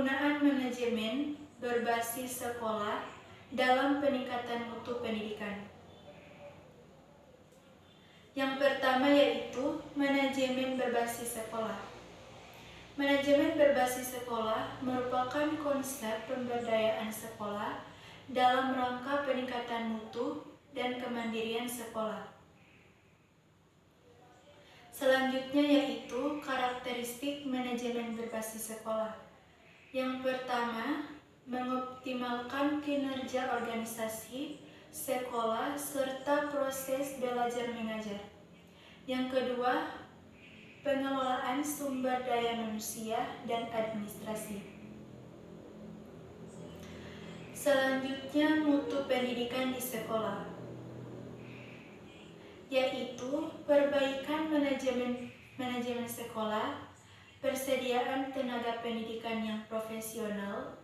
penggunaan manajemen berbasis sekolah dalam peningkatan mutu pendidikan. Yang pertama yaitu manajemen berbasis sekolah. Manajemen berbasis sekolah merupakan konsep pemberdayaan sekolah dalam rangka peningkatan mutu dan kemandirian sekolah. Selanjutnya yaitu karakteristik manajemen berbasis sekolah. Yang pertama, mengoptimalkan kinerja organisasi, sekolah, serta proses belajar mengajar. Yang kedua, pengelolaan sumber daya manusia dan administrasi. Selanjutnya, mutu pendidikan di sekolah, yaitu perbaikan manajemen sekolah, persediaan tenaga pendidikan yang profesional,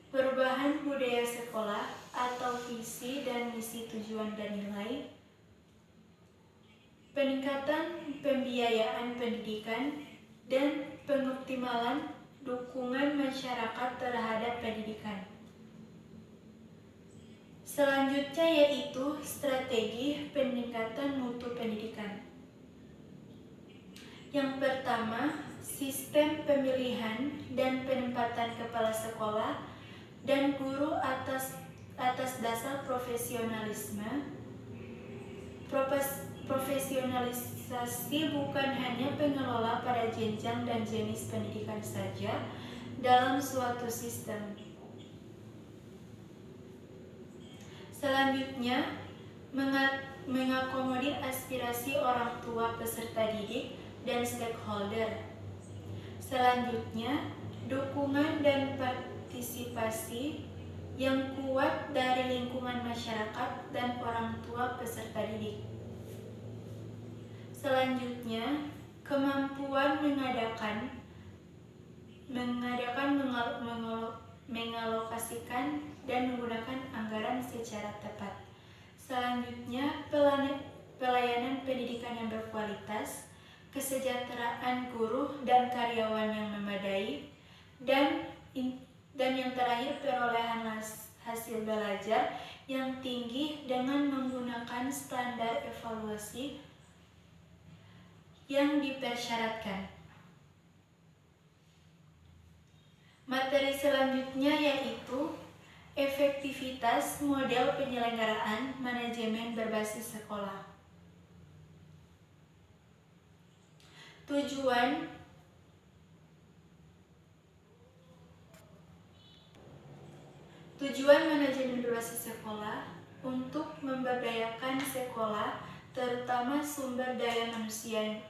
perubahan budaya sekolah atau visi dan misi tujuan dan nilai, peningkatan pembiayaan pendidikan, dan pengoptimalan dukungan masyarakat terhadap pendidikan. Selanjutnya yaitu strategi peningkatan mutu pendidikan. Yang pertama, sistem pemilihan dan penempatan kepala sekolah dan guru atas dasar profesionalisme. Profesionalisasi bukan hanya pengelola pada jenjang dan jenis pendidikan saja dalam suatu sistem. Selanjutnya, mengakomodir aspirasi orang tua peserta didik dan stakeholder. Selanjutnya, dukungan dan partisipasi yang kuat dari lingkungan masyarakat dan orang tua peserta didik. Selanjutnya, kemampuan mengalokasikan dan menggunakan anggaran secara tepat. Selanjutnya, pelayanan pendidikan yang berkualitas, kesejahteraan guru dan karyawan yang memadai, dan yang terakhir perolehan hasil belajar yang tinggi dengan menggunakan standar evaluasi yang dipersyaratkan. Materi selanjutnya yaitu efektivitas model penyelenggaraan manajemen berbasis sekolah. Tujuan manajemen berbasis sekolah untuk memberdayakan sekolah, terutama sumber daya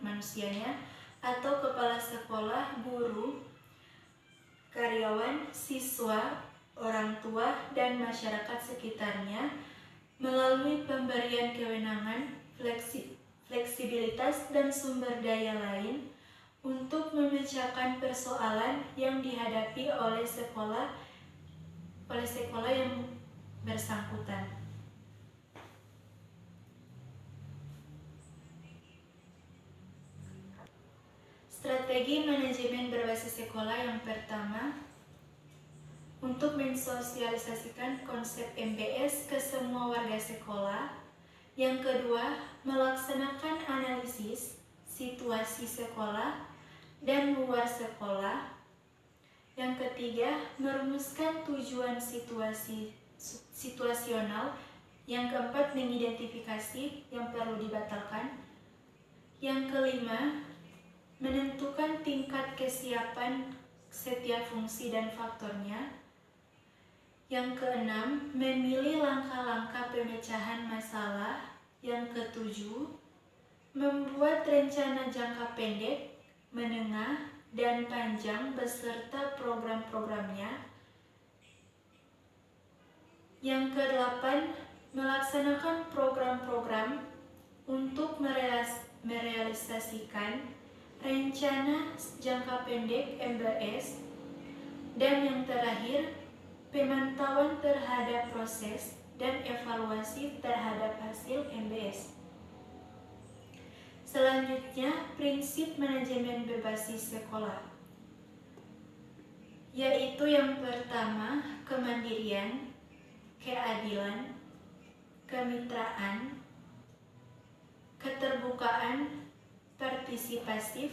manusianya atau kepala sekolah, guru, karyawan, siswa, orang tua, dan masyarakat sekitarnya melalui pemberian kewenangan, fleksibilitas, dan sumber daya lain untuk memecahkan persoalan yang dihadapi oleh sekolah yang bersangkutan. Strategi manajemen berbasis sekolah yang pertama, untuk mensosialisasikan konsep MBS ke semua warga sekolah. Yang kedua, melaksanakan analisis situasi sekolah dan luar sekolah. Yang ketiga, merumuskan tujuan situasional. Yang keempat, mengidentifikasi yang perlu dibatalkan. Yang kelima, menentukan tingkat kesiapan setiap fungsi dan faktornya. Yang keenam, memilih langkah-langkah pemecahan masalah. Yang ketujuh, membuat rencana jangka pendek, menengah, dan panjang beserta program-programnya. Yang kedelapan, melaksanakan program-program untuk merealisasikan rencana jangka pendek MBS. Dan yang terakhir, pemantauan terhadap proses dan evaluasi terhadap hasil MBS. Selanjutnya, prinsip manajemen berbasis sekolah. yaitu yang pertama, kemandirian, keadilan, kemitraan, keterbukaan, partisipasif,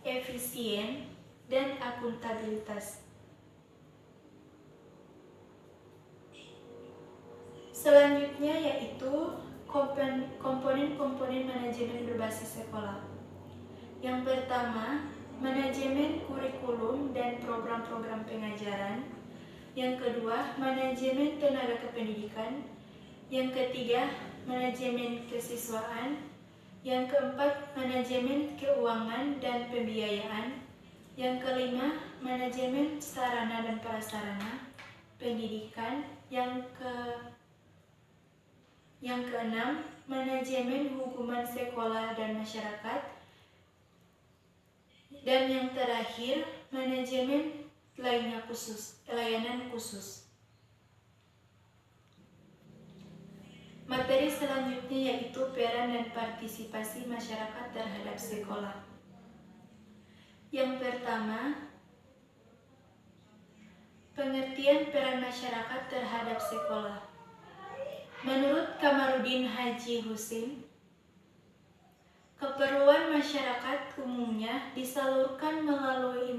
efisien, dan akuntabilitas. Selanjutnya yaitu komponen-komponen manajemen berbasis sekolah. Yang pertama, manajemen kurikulum dan program-program pengajaran. Yang kedua, manajemen tenaga kependidikan. Yang ketiga, manajemen kesiswaan. Yang keempat, manajemen keuangan dan pembiayaan. Yang kelima, manajemen sarana dan prasarana pendidikan. Yang keenam, manajemen hubungan sekolah dan masyarakat. Dan yang terakhir, manajemen layanan khusus. Materi selanjutnya yaitu peran dan partisipasi masyarakat terhadap sekolah. Yang pertama, pengertian peran masyarakat terhadap sekolah. Menurut Kamarudin Haji Husin, keperluan masyarakat umumnya disalurkan melalui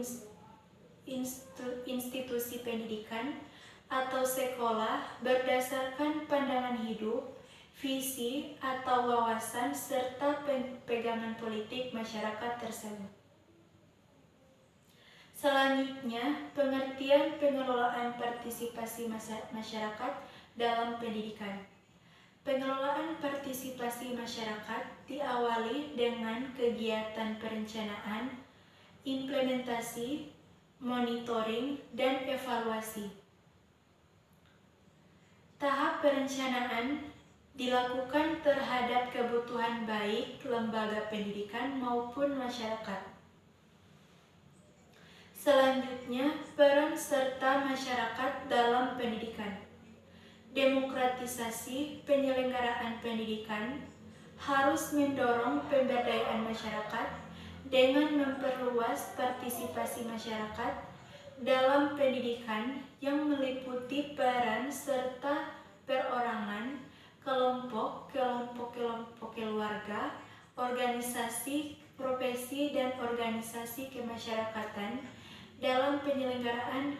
institusi pendidikan atau sekolah berdasarkan pandangan hidup, visi atau wawasan serta pegangan politik masyarakat tersebut. Selanjutnya, pengertian pengelolaan partisipasi masyarakat dalam pendidikan. Pengelolaan partisipasi masyarakat diawali dengan kegiatan perencanaan, implementasi, monitoring, dan evaluasi. Tahap perencanaan dilakukan terhadap kebutuhan baik lembaga pendidikan maupun masyarakat. Selanjutnya, peran serta masyarakat dalam pendidikan. Demokratisasi penyelenggaraan pendidikan harus mendorong pemberdayaan masyarakat dengan memperluas partisipasi masyarakat dalam pendidikan yang meliputi peran serta perorangan, kelompok keluarga, organisasi, profesi, dan organisasi kemasyarakatan dalam penyelenggaraan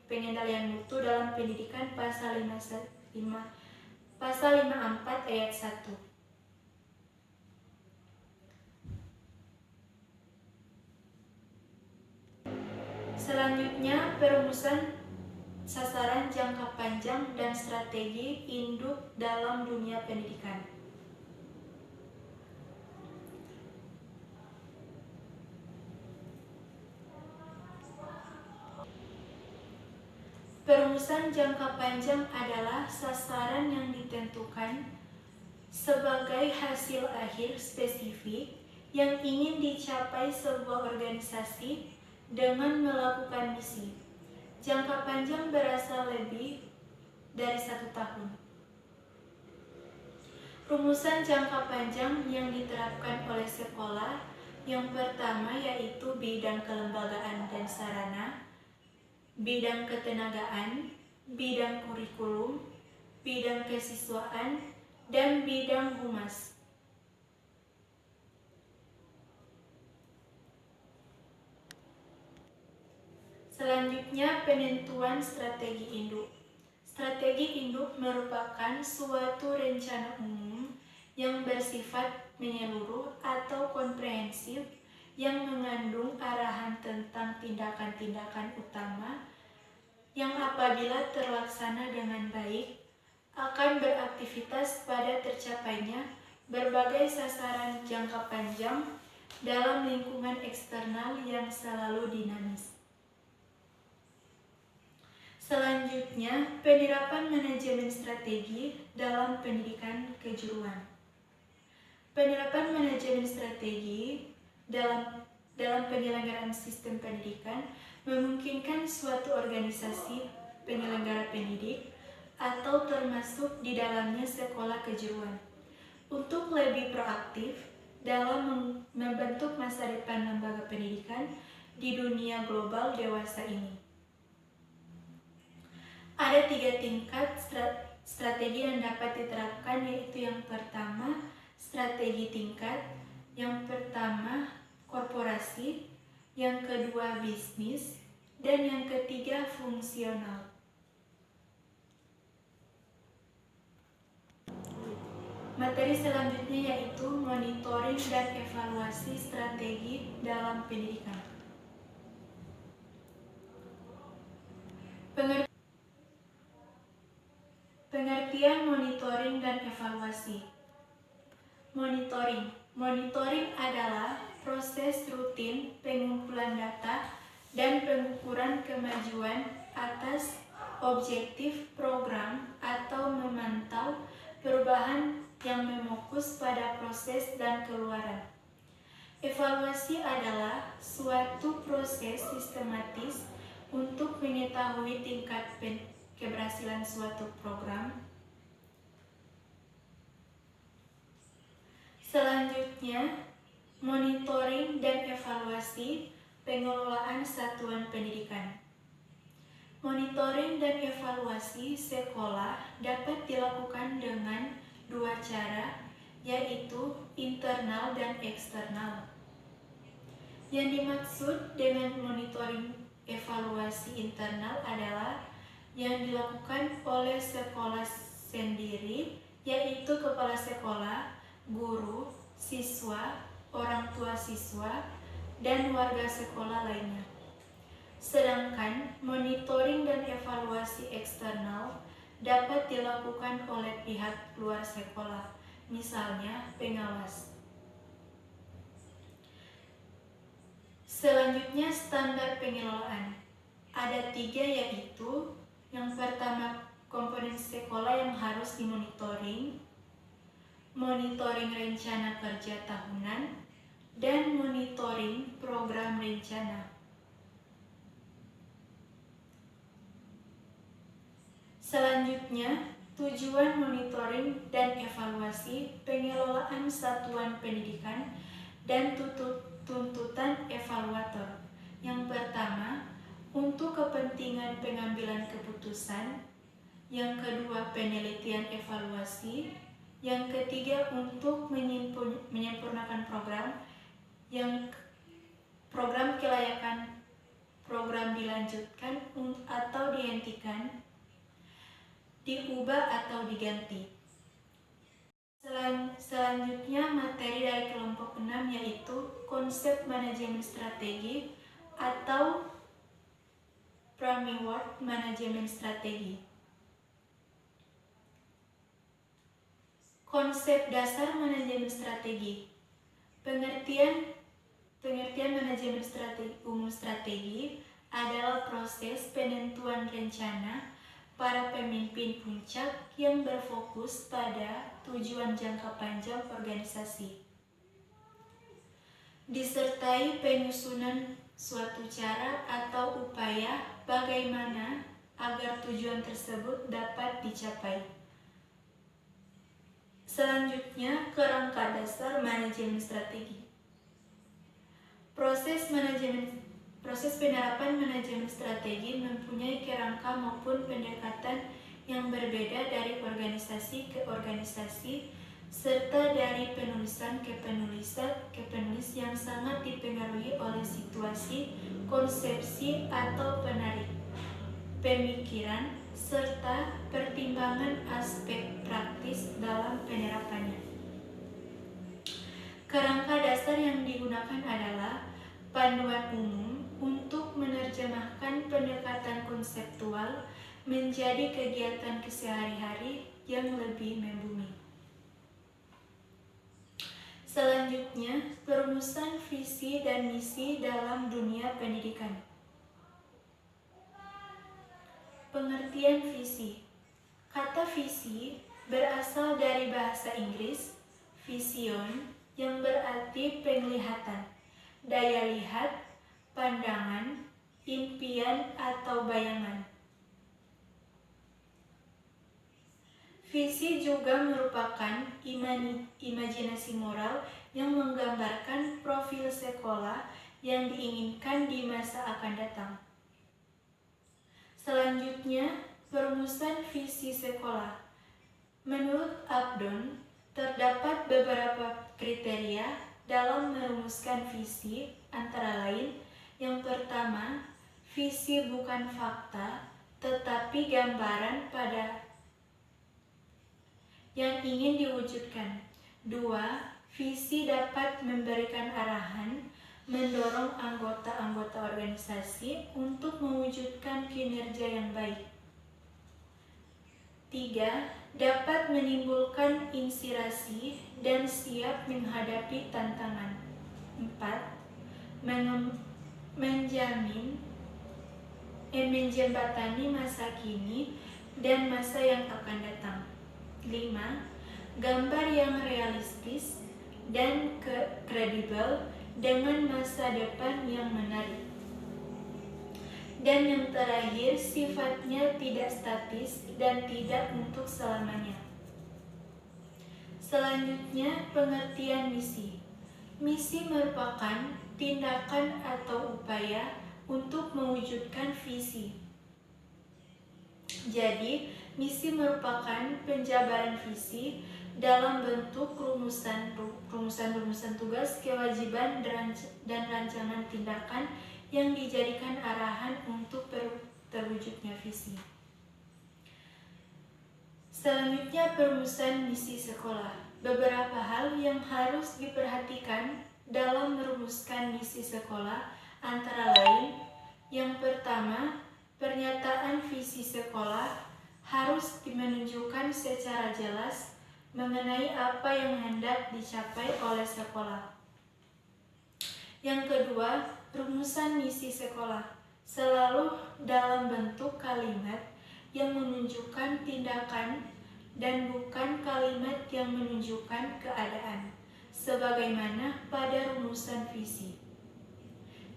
pengendalian mutu dalam pendidikan pasal 54 ayat 1. Selanjutnya, perumusan sasaran jangka panjang dan strategi induk dalam dunia pendidikan. Perumusan jangka panjang adalah sasaran yang ditentukan sebagai hasil akhir spesifik yang ingin dicapai sebuah organisasi dengan melakukan misi. Jangka panjang berasal lebih dari 1 tahun. Rumusan jangka panjang yang diterapkan oleh sekolah yang pertama yaitu bidang kelembagaan dan sarana, bidang ketenagaan, bidang kurikulum, bidang kesiswaan, dan bidang humas. Selanjutnya, penentuan strategi induk. Strategi induk merupakan suatu rencana umum yang bersifat menyeluruh atau komprehensif yang mengandung arahan tentang tindakan-tindakan utama yang apabila terlaksana dengan baik akan beraktivitas pada tercapainya berbagai sasaran jangka panjang dalam lingkungan eksternal yang selalu dinamis. Selanjutnya, penerapan manajemen strategi dalam pendidikan kejuruan. Penerapan manajemen strategi dalam penyelenggaraan sistem pendidikan memungkinkan suatu organisasi penyelenggara pendidik atau termasuk di dalamnya sekolah kejuruan untuk lebih proaktif dalam membentuk masa depan lembaga pendidikan di dunia global dewasa ini. Ada 3 tingkat strategi yang dapat diterapkan, yaitu yang pertama strategi tingkat, yang pertama korporasi, yang kedua bisnis, dan yang ketiga fungsional. Materi selanjutnya yaitu monitoring dan evaluasi strategi dalam pendidikan. Pengertian monitoring dan evaluasi. Monitoring adalah proses rutin pengumpulan data dan pengukuran kemajuan atas objektif program atau memantau perubahan yang memfokus pada proses dan keluaran. Evaluasi adalah suatu proses sistematis untuk mengetahui tingkat keberhasilan suatu program. Selanjutnya, monitoring dan evaluasi pengelolaan satuan pendidikan. Monitoring dan evaluasi sekolah dapat dilakukan dengan 2 cara, yaitu internal dan eksternal. Yang dimaksud dengan monitoring evaluasi internal adalah yang dilakukan oleh sekolah sendiri, yaitu kepala sekolah, guru, siswa, orang tua siswa, dan warga sekolah lainnya. Sedangkan monitoring dan evaluasi eksternal dapat dilakukan oleh pihak luar sekolah, misalnya pengawas. Selanjutnya, standar pengelolaan. Ada 3, yaitu yang pertama komponen sekolah yang harus dimonitoring, monitoring rencana kerja tahunan, dan monitoring program rencana. Selanjutnya, tujuan monitoring dan evaluasi pengelolaan satuan pendidikan dan tuntutan evaluator. Yang pertama, untuk kepentingan pengambilan keputusan. Yang kedua, penelitian evaluasi. Yang ketiga, untuk menyempurnakan program. Yang program kelayakan program dilanjutkan atau dihentikan, diubah atau diganti. Selanjutnya, materi dari kelompok 6 yaitu konsep manajemen strategi atau framework manajemen strategi. Konsep dasar manajemen strategi. Pengertian manajemen strategi adalah proses penentuan rencana para pemimpin puncak yang berfokus pada tujuan jangka panjang organisasi, disertai penyusunan suatu cara atau upaya bagaimana agar tujuan tersebut dapat dicapai. Selanjutnya, kerangka dasar manajemen strategi. Proses penerapan manajemen strategi mempunyai kerangka maupun pendekatan yang berbeda dari organisasi ke organisasi, serta dari penulisan ke penulis yang sangat dipengaruhi oleh situasi, konsepsi atau penarik, pemikiran, serta pertimbangan aspek praktis dalam penerapannya. Kerangka dasar yang digunakan adalah panduan umum untuk menerjemahkan pendekatan konseptual menjadi kegiatan kesehari-hari yang lebih membumi. Selanjutnya, perumusan visi dan misi dalam dunia pendidikan. Pengertian visi. Kata visi berasal dari bahasa Inggris vision, yang berarti penglihatan, daya lihat, pandangan, impian atau bayangan. Visi juga merupakan imajinasi moral yang menggambarkan profil sekolah yang diinginkan di masa akan datang. Selanjutnya, perumusan visi sekolah. Menurut Upton, terdapat beberapa kriteria dalam merumuskan visi, antara lain, yang pertama, visi bukan fakta, tetapi gambaran pada yang ingin diwujudkan. 2. Visi dapat memberikan arahan, mendorong anggota-anggota organisasi untuk mewujudkan kinerja yang baik. 3. Dapat menimbulkan inspirasi dan siap menghadapi tantangan. 4. Menjembatani masa kini dan masa yang akan datang. 5. Gambar yang realistis dan kredibel dengan masa depan yang menarik. Dan yang terakhir, sifatnya tidak statis dan tidak untuk selamanya. Selanjutnya, pengertian misi. Misi merupakan tindakan atau upaya untuk mewujudkan visi. Jadi, misi merupakan penjabaran visi dalam bentuk rumusan tugas, kewajiban, dan rancangan tindakan yang dijadikan arahan untuk terwujudnya visi. Selanjutnya, perumusan misi sekolah. Beberapa hal yang harus diperhatikan dalam merumuskan misi sekolah antara lain, yang pertama, pernyataan visi sekolah harus menunjukkan secara jelas mengenai apa yang hendak dicapai oleh sekolah. Yang kedua, rumusan misi sekolah selalu dalam bentuk kalimat yang menunjukkan tindakan dan bukan kalimat yang menunjukkan keadaan, sebagaimana pada rumusan visi.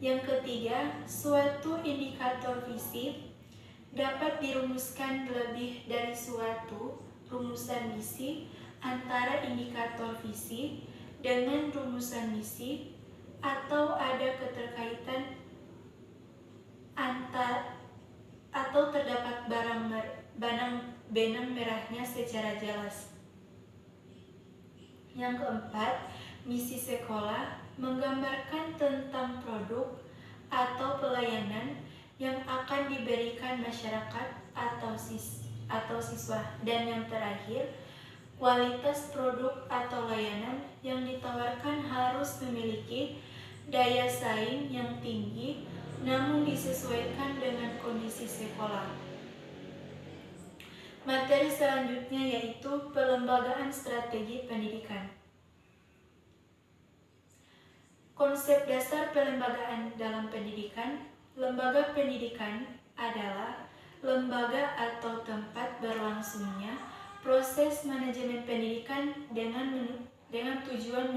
Yang ketiga, suatu indikator visi dapat dirumuskan lebih dari suatu rumusan misi antara indikator visi dengan rumusan misi, atau ada keterkaitan atau terdapat benang merahnya secara jelas. Yang keempat, misi sekolah menggambarkan tentang produk atau pelayanan yang akan diberikan masyarakat atau siswa. Dan yang terakhir, kualitas produk atau layanan yang ditawarkan harus memiliki daya saing yang tinggi, namun disesuaikan dengan kondisi sekolah. Materi selanjutnya yaitu pelembagaan strategi pendidikan. Konsep dasar pelembagaan dalam pendidikan. Lembaga pendidikan adalah lembaga atau tempat berlangsungnya proses manajemen pendidikan dengan tujuan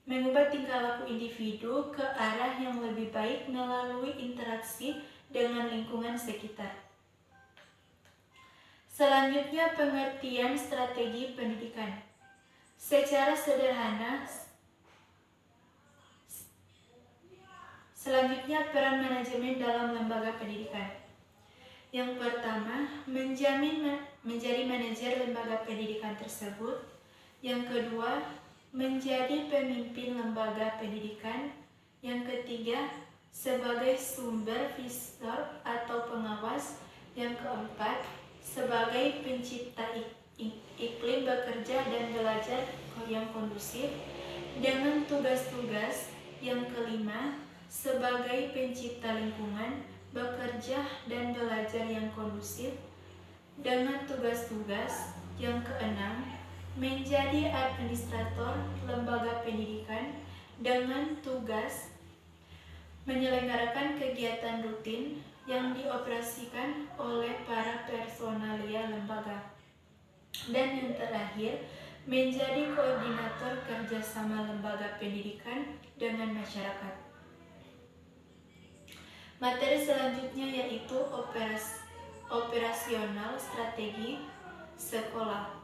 mengubah tingkah laku individu ke arah yang lebih baik melalui interaksi dengan lingkungan sekitar. Selanjutnya, pengertian strategi pendidikan. Secara sederhana, selanjutnya peran manajemen dalam lembaga pendidikan. Yang pertama, menjadi manajer lembaga pendidikan tersebut. Yang kedua, menjadi pemimpin lembaga pendidikan. Yang ketiga, sebagai sumber visor atau pengawas. Yang keempat, sebagai pencipta iklim bekerja dan belajar yang kondusif dengan tugas-tugas. Yang kelima, sebagai pencipta lingkungan bekerja dan belajar yang kondusif dengan tugas-tugas. Yang keenam, menjadi administrator lembaga pendidikan dengan tugas menyelenggarakan kegiatan rutin yang dioperasikan oleh para personalia lembaga. Dan yang terakhir, menjadi koordinator kerjasama lembaga pendidikan dengan masyarakat. Materi selanjutnya yaitu operasional strategi sekolah.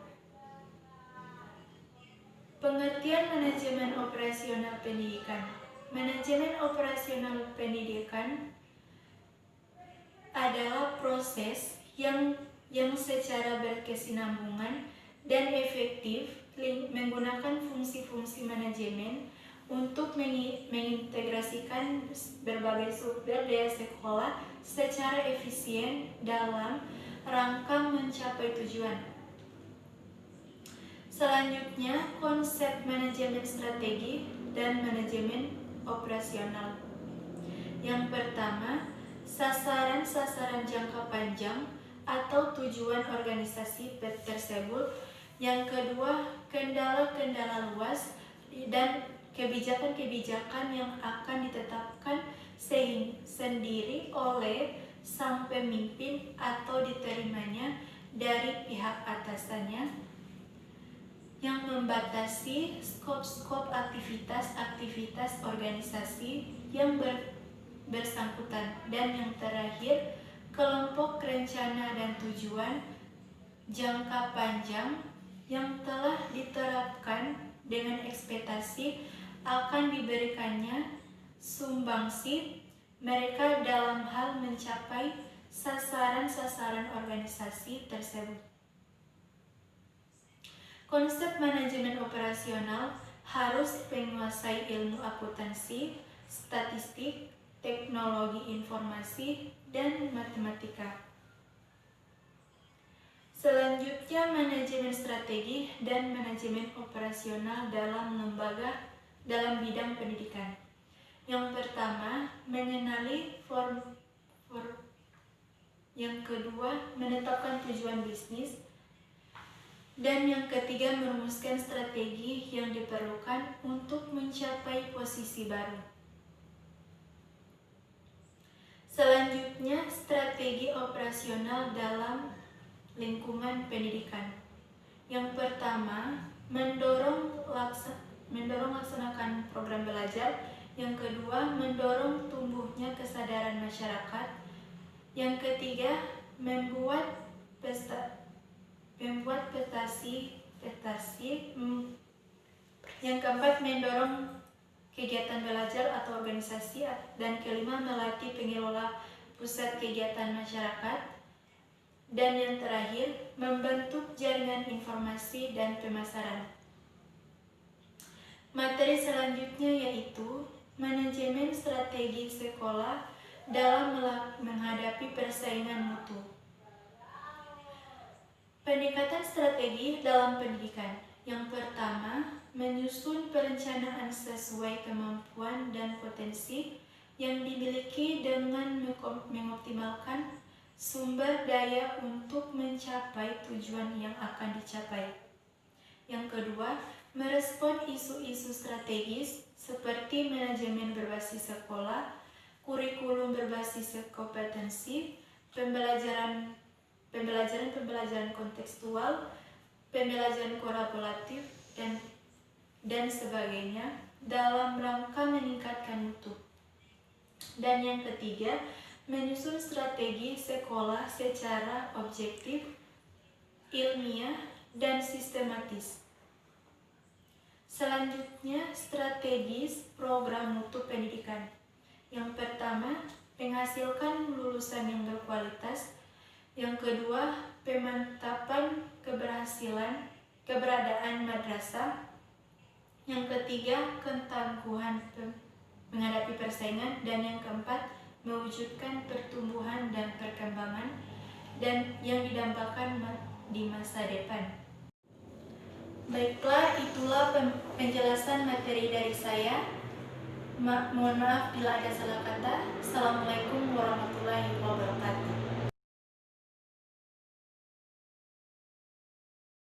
Pengertian manajemen operasional pendidikan. Manajemen operasional pendidikan adalah proses yang secara berkesinambungan dan efektif menggunakan fungsi-fungsi manajemen untuk mengintegrasikan berbagai sumber daya sekolah secara efisien dalam rangka mencapai tujuan. Selanjutnya, konsep manajemen strategi dan manajemen operasional. Yang pertama, sasaran-sasaran jangka panjang atau tujuan organisasi tersebut. Yang kedua, kendala-kendala luas dan kebijakan-kebijakan yang akan ditetapkan sendiri oleh sang pemimpin atau diterimanya dari pihak atasannya, yang membatasi skop-skop aktivitas organisasi yang bersangkutan. Dan yang terakhir, kelompok rencana dan tujuan jangka panjang yang telah diterapkan dengan ekspektasi akan diberikannya sumbangsi mereka dalam hal mencapai sasaran-sasaran organisasi tersebut. Konsep manajemen operasional harus menguasai ilmu akuntansi, statistik, teknologi informasi, dan matematika. Selanjutnya, manajemen strategi dan manajemen operasional dalam bidang pendidikan. Yang pertama, mengenali yang kedua, menetapkan tujuan bisnis. Dan yang ketiga, merumuskan strategi yang diperlukan untuk mencapai posisi baru. Selanjutnya, strategi operasional dalam lingkungan pendidikan. Yang pertama, mendorong laksanakan program belajar. Yang kedua, mendorong tumbuhnya kesadaran masyarakat. Yang ketiga, membuat prestasi. Yang keempat, mendorong kegiatan belajar atau organisasi. Dan kelima, melatih pengelola pusat kegiatan masyarakat. Dan yang terakhir, membentuk jaringan informasi dan pemasaran. Materi selanjutnya yaitu manajemen strategi sekolah dalam menghadapi persaingan mutu. Pendekatan strategi dalam pendidikan. Yang pertama, menyusun perencanaan sesuai kemampuan dan potensi yang dimiliki dengan mengoptimalkan sumber daya untuk mencapai tujuan yang akan dicapai. Yang kedua, merespon isu-isu strategis seperti manajemen berbasis sekolah, kurikulum berbasis kompetensi, pembelajaran kontekstual, pembelajaran kolaboratif, dan sebagainya dalam rangka meningkatkan mutu. Dan yang ketiga, menyusun strategi sekolah secara objektif, ilmiah, dan sistematis. Selanjutnya, strategis program mutu pendidikan. Yang pertama, menghasilkan lulusan yang berkualitas. Yang kedua, pemantapan keberadaan madrasah. Yang ketiga, ketangguhan menghadapi persaingan. Dan yang keempat, mewujudkan pertumbuhan dan perkembangan dan yang didambakan di masa depan. Baiklah, itulah penjelasan materi dari saya. Mohon maaf bila ada salah kata. Assalamualaikum warahmatullahi wabarakatuh.